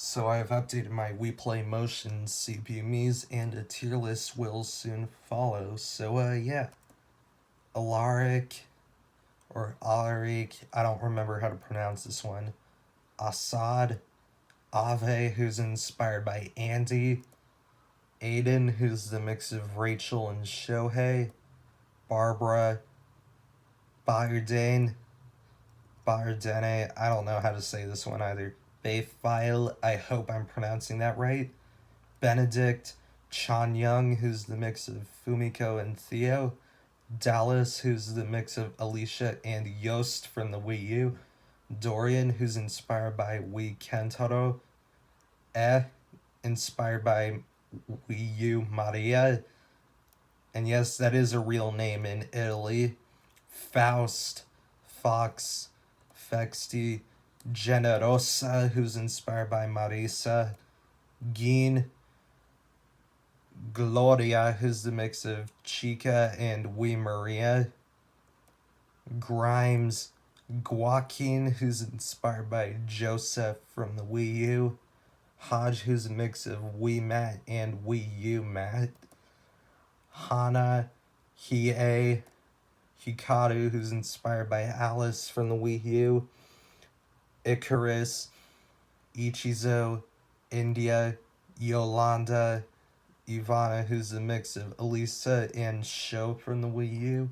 So I've updated my We Play Motions CPU Miis, and a tier list will soon follow. So yeah, Alaric, or Alaric, I don't remember how to pronounce this one. Assad, Ave, who's inspired by Andy, Aiden, who's the mix of Rachel and Shohei, Barbara, Bayardane, Bayardene, I don't know how to say this one either. Bayfile, I hope I'm pronouncing that right. Benedict, Chan Young, who's the mix of Fumiko and Theo, Dallas, who's the mix of Alicia and Yost from the Wii U, Dorian, who's inspired by Wii Kentaro, inspired by Wii U Maria, and yes, that is a real name in Italy, Faust, Fox, Fexti, Generosa, who's inspired by Marisa, Geen, Gloria, who's the mix of Chica and Wee Maria, Grimes, Joaquin, who's inspired by Joseph from the Wii U, Hodge, who's a mix of Wii Matt and Wii U Matt, Hana, Hiei, Hikaru, who's inspired by Alice from the Wii U, Icarus, Ichizo, India, Yolanda, Ivana, who's a mix of Elisa and Sho from the Wii U,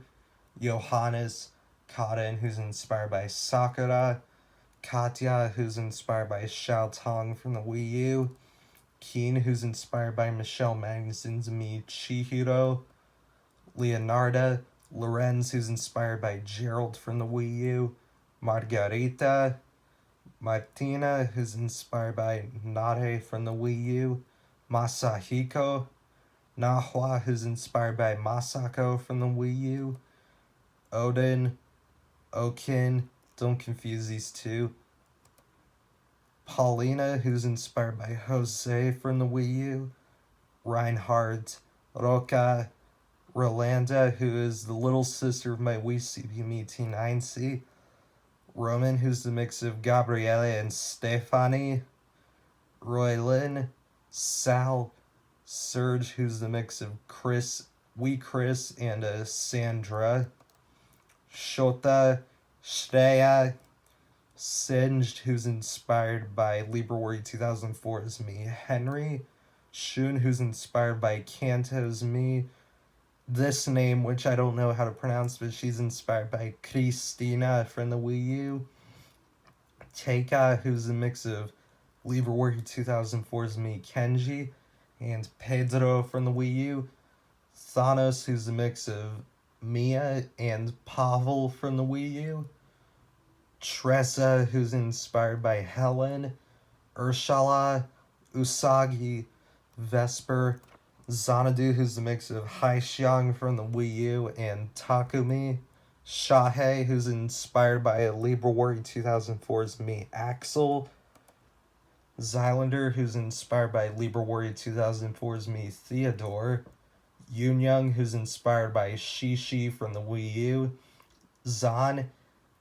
Johannes, Kaden, who's inspired by Sakura, Katya, who's inspired by Xiao Tong from the Wii U, Keen, who's inspired by Michelle Magnuson's Mi Chihiro, Leonarda, Lorenz, who's inspired by Gerald from the Wii U, Margarita, Martina, who's inspired by Nare from the Wii U, Masahiko, Nahua, who's inspired by Masako from the Wii U, Odin, Okin, don't confuse these two, Pawlina, who's inspired by José from the Wii U, Reinhardt, Roca, Rolanda, who is the little sister of my Wii CPU T9C, Roman, who's the mix of Gabriele and Stefani, Roylin, Sal, Serge, who's the mix of Wee Chris and Sandra, Shota, Shreya, Singed, who's inspired by Libra 2004's Me, Henry, Shun, who's inspired by Kanto's Me, this name, which I don't know how to pronounce, but she's inspired by Christina from the Wii U, Teika, who's a mix of Libra 2004's Me, Kenji, and Pedro from the Wii U, Thanos, who's a mix of Mia and Pavel from the Wii U, Tressa, who's inspired by Helen, Urshala, Usagi, Vesper, Xanadu, who's the mix of Haixiang from the Wii U and Takumi, Shahei, who's inspired by Libra 2004's Me, Axel, Zylander, who's inspired by Libra 2004's Me, Theodore, Yoon, who's inspired by Shishi from the Wii U, Zan,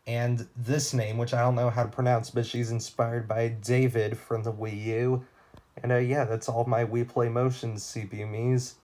and this name, which I don't know how to pronounce, but she's inspired by David from the Wii U. And yeah, that's all my We Play Motions CPU Miis.